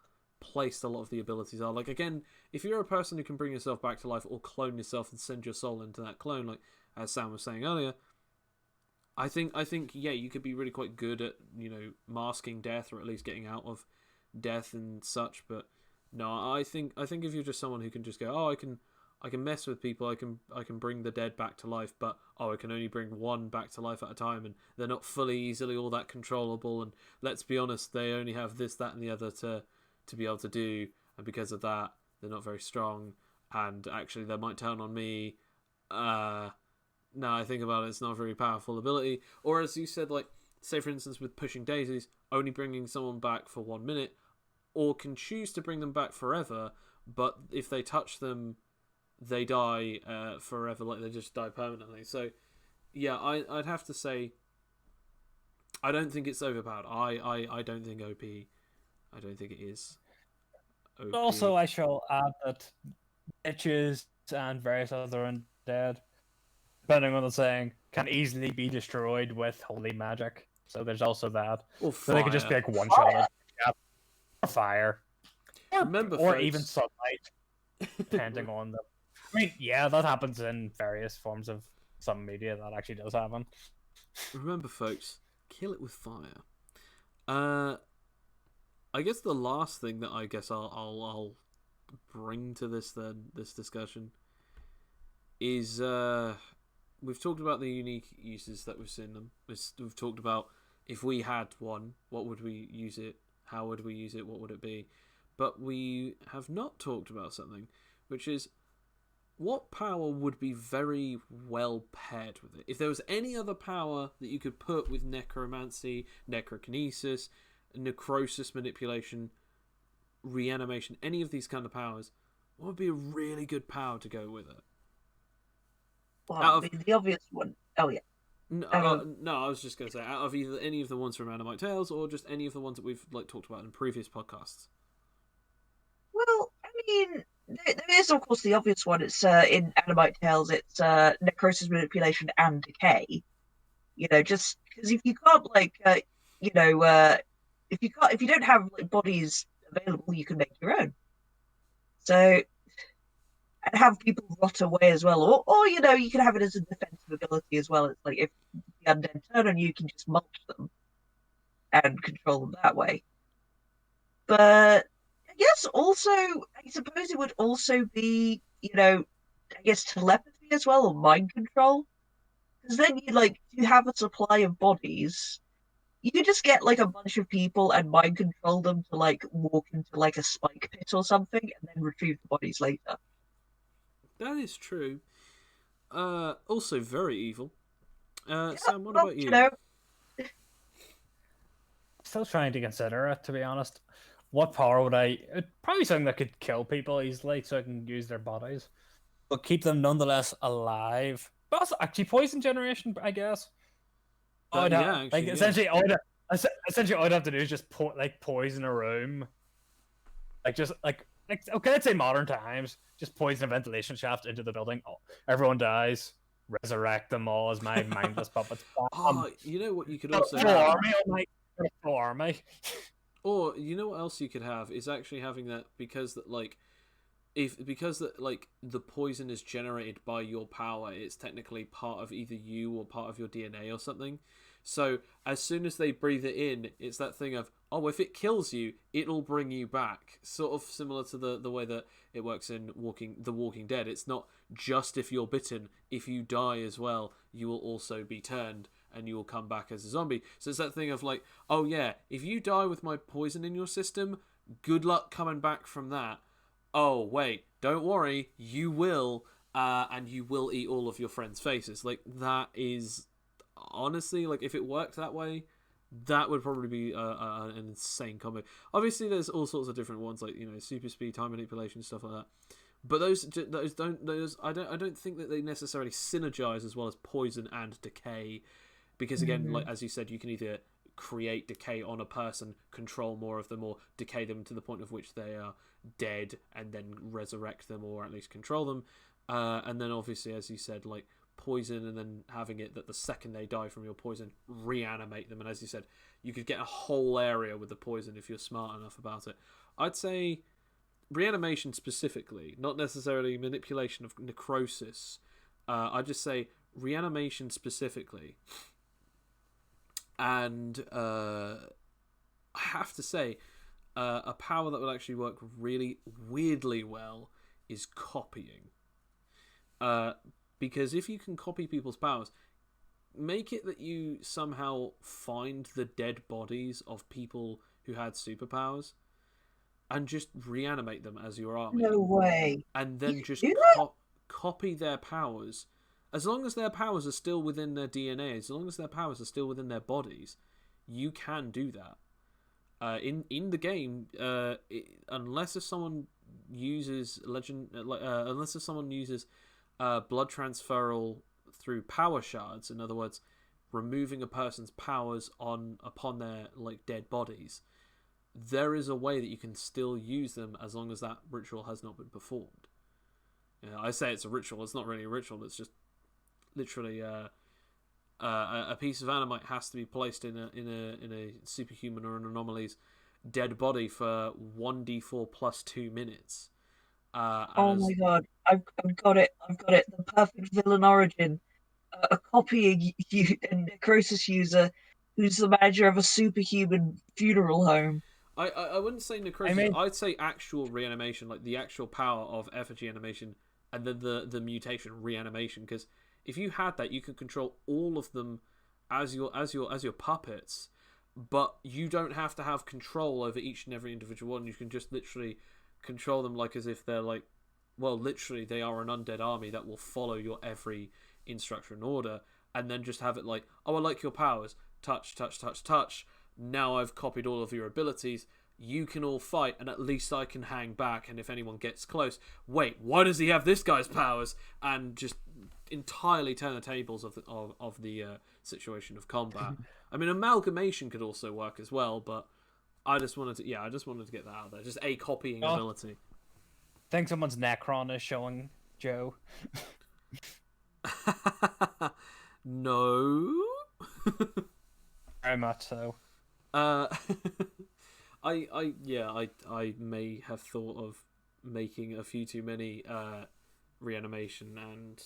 placed a lot of the abilities are. Like again, if you're a person who can bring yourself back to life or clone yourself and send your soul into that clone, like as Sam was saying earlier, I think yeah, you could be really quite good at masking death or at least getting out of death and such. But no, I think if you're just someone who can just go, oh, I can mess with people, I can bring the dead back to life, but oh, I can only bring one back to life at a time, and they're not fully easily all that controllable. And let's be honest, they only have this, that, and the other to be able to do, and because of that, they're not very strong. And actually, they might turn on me. Now I think about it, it's not a very powerful ability. Or as you said, like say for instance with pushing daisies, only bringing someone back for 1 minute, or can choose to bring them back forever, but if they touch them, they die forever, like they just die permanently. So yeah, I'd have to say I don't think it's overpowered. I don't think OP. I don't think it is OP. Also, I shall add that Witches and various other undead, depending on the saying, can easily be destroyed with holy magic. So there's also that. Or So they could just be fire. like one shotted. Yeah. Or fire. Remember, Or even folks. sunlight, depending on the. I mean, yeah, that happens in various forms of some media. That actually does happen. Remember, folks. Kill it with fire. Uh, I guess the last thing that I guess I'll bring to this discussion is we've talked about the unique uses that we've seen them. We've talked about if we had one, what would we use it? How would we use it? What would it be? But we have not talked about something, which is what power would be very well paired with it. If there was any other power that you could put with necromancy, necrokinesis, necrosis manipulation, reanimation, any of these kind of powers, what would be a really good power to go with it? Well, the obvious one. Oh yeah. No, no, I was just going to say out of either any of the ones from AnimiteTales or just any of the ones that we've talked about in previous podcasts. Well, I mean, there is of course the obvious one. It's in AnimiteTales. It's necrosis manipulation and decay. Just because if you can't you know, if you don't have bodies available, you can make your own. So and have people rot away as well, or you can have it as a defensive ability as well. It's like if the undead turn on you, you can just mulch them and control them that way. But I guess also, I suppose it would also be, I guess telepathy as well or mind control. Because then you have a supply of bodies. You could just get a bunch of people and mind control them to walk into a spike pit or something and then retrieve the bodies later. That is true. Also very evil. Yeah, Sam, what well, about you? Still trying to consider it, to be honest. What power would I? Probably something that could kill people easily, so I can use their bodies, but keep them nonetheless alive. But also, actually, poison generation, I guess. Yeah, actually, essentially, all I'd have to do is just poison a room, just okay, let's say modern times, just poison a ventilation shaft into the building. Oh, everyone dies. Resurrect them all as my mindless puppets. You know what you could also have? Full army. Or you know what else you could have is actually having that because the poison is generated by your power, it's technically part of either you or part of your DNA or something. So as soon as they breathe it in, it's that thing of, oh, if it kills you, it'll bring you back. Sort of similar to the way that it works in The Walking Dead. It's not just if you're bitten. If you die as well, you will also be turned and you will come back as a zombie. So it's that thing of oh yeah, if you die with my poison in your system, good luck coming back from that. Oh wait, don't worry, you will, and you will eat all of your friends' faces. That is honestly, if it worked that way, that would probably be an insane combo. Obviously, there's all sorts of different ones super speed, time manipulation, stuff like that. But I don't think that they necessarily synergize as well as poison and decay, because again, as you said, you can either create decay on a person, control more of them, or decay them to the point of which they are dead and then resurrect them or at least control them. And then obviously, as you said, poison, and then having it that the second they die from your poison, reanimate them. And as you said, you could get a whole area with the poison if you're smart enough about it. I'd say reanimation specifically, not necessarily manipulation of necrosis. I'd just say reanimation specifically. And I have to say, a power that would actually work really weirdly well is copying. Because if you can copy people's powers, make it that you somehow find the dead bodies of people who had superpowers and just reanimate them as your army. No way. And then just copy their powers. As long as their powers are still within their DNA, as long as their powers are still within their bodies, you can do that. In the game, unless if someone uses blood transferal through power shards, in other words, removing a person's powers upon their dead bodies, there is a way that you can still use them as long as that ritual has not been performed. I say it's a ritual. It's not really a ritual. It's just literally a piece of animite has to be placed in a superhuman or an anomaly's dead body for 1d4 plus 2 minutes. Oh my god, I've got it. I've got it. The perfect villain origin. A copying a necrosis user who's the manager of a superhuman funeral home. I wouldn't say necrosis. I mean, I'd say actual reanimation, like the actual power of effigy animation, and then the mutation reanimation. Because if you had that, you could control all of them as your puppets, but you don't have to have control over each and every individual one. You can just literally control them like as if they're like, well, literally they are an undead army that will follow your every instruction and order, and then just have it like, oh, I like your powers. Touch, touch, touch, touch. Now I've copied all of your abilities. You can all fight, and at least I can hang back. And if anyone gets close, wait, why does he have this guy's powers? And just entirely turn the tables of the situation of combat. I mean, amalgamation could also work as well, but I just wanted to get that out there. Just a copying ability. I think someone's Necron is showing Joe. No. Very much so. I may have thought of making a few too many reanimation and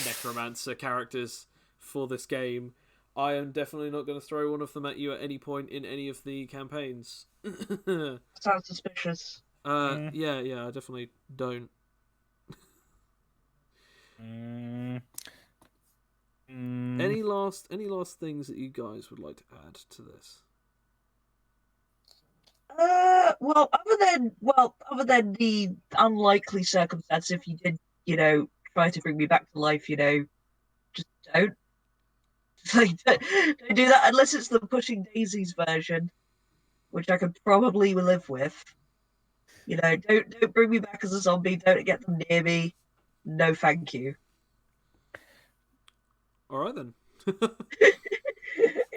necromancer characters for this game. I am definitely not going to throw one of them at you at any point in any of the campaigns. Sounds suspicious. Yeah, I definitely don't. Any last things that you guys would like to add to this? Well, other than the unlikely circumstance, if you did, try to bring me back to life, just don't. Like, don't do that unless it's the Pushing Daisies version, which I could probably live with. Don't bring me back as a zombie. Don't get them near me. No, thank you. All right then.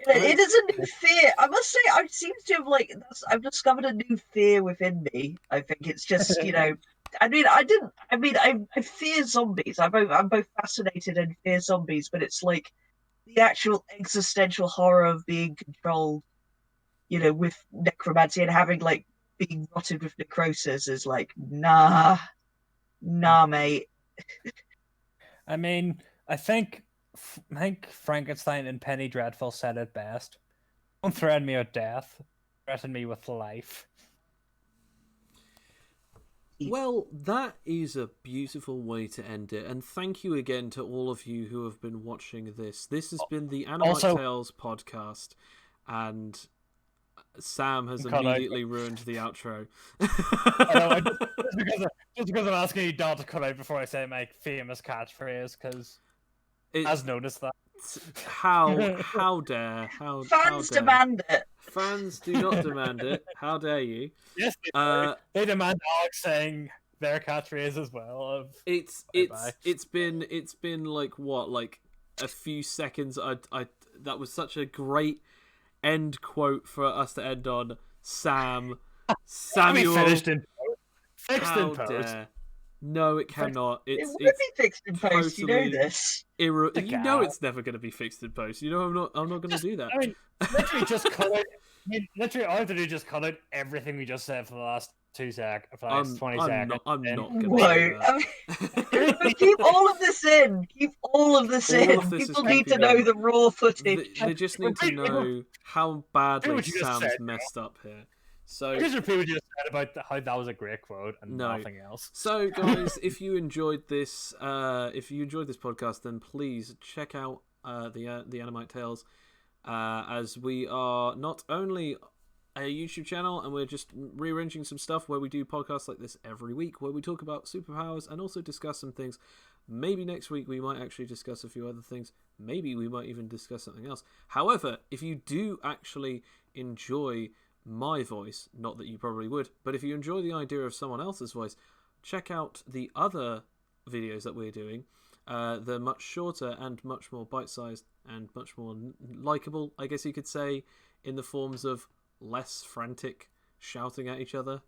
It is a new fear. I must say, I seem to have I've discovered a new fear within me. I think it's just I fear zombies. I'm both fascinated and fear zombies, but it's like the actual existential horror of being controlled, with necromancy and having being rotted with necrosis is like, nah, mate. I mean, I think Frankenstein and Penny Dreadful said it best. Don't threaten me with death. Threaten me with life. Well, that is a beautiful way to end it, and thank you again to all of you who have been watching this. This has been the AnimiteTales podcast, and Sam has immediately ruined the outro. Just because I'm asking you not to cut out before I say my famous catchphrase, because I've noticed that. How dare? Fans demand it. Fans do not demand it. How dare you? Yes, they demand Alex saying their catchphrase as well. It's been like what, like a few seconds. That was such a great end quote for us to end on. Samuel. Fixed in post. Dare. No, it cannot. It would be fixed in post. Totally this. You know it's never going to be fixed in post. You know I'm not going to do that. I mean, literally just cut out. Literally, all I have to do is just cut out everything we just said for the last 20 seconds. I'm not going to do that. Keep all of this in. Keep all of this in. People need to know the raw footage. They just need to know how badly Sam's messed up here. So just repeat what you just said about how that was a great quote and nothing else. So guys, if you enjoyed this podcast, then please check out the AnimiteTales, as we are not only a YouTube channel and we're just rearranging some stuff where we do podcasts like this every week where we talk about superpowers and also discuss some things. Maybe next week we might actually discuss a few other things. Maybe we might even discuss something else. However, if you do actually enjoy my voice, not that you probably would, but if you enjoy the idea of someone else's voice, check out the other videos that we're doing. They're much shorter and much more bite-sized and much more likable, I guess you could say, in the forms of less frantic shouting at each other,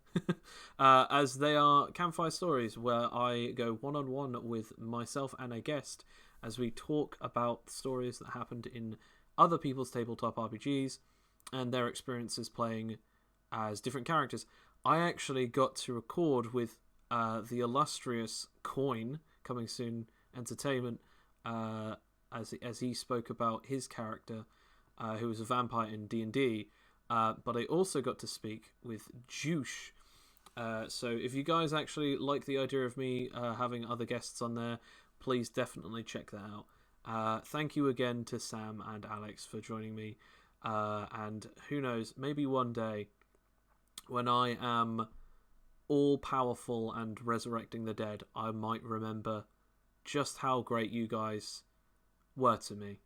as they are campfire stories where I go one-on-one with myself and a guest as we talk about stories that happened in other people's tabletop RPGs and their experiences playing as different characters. I actually got to record with the illustrious Coin, Coming Soon Entertainment, as he spoke about his character, who was a vampire in D&D, but I also got to speak with Juice. So if you guys actually like the idea of me having other guests on there, please definitely check that out. Thank you again to Sam and Alex for joining me, and who knows, maybe one day when I am all powerful and resurrecting the dead, I might remember just how great you guys were to me.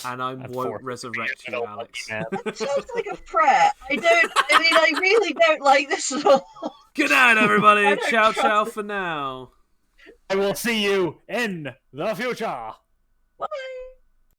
And I won't resurrect you, Alex. That sounds like a prayer. I really don't like this at all. Good night, everybody. I don't Ciao, trust ciao it. for now. I will see you in the future. Bye.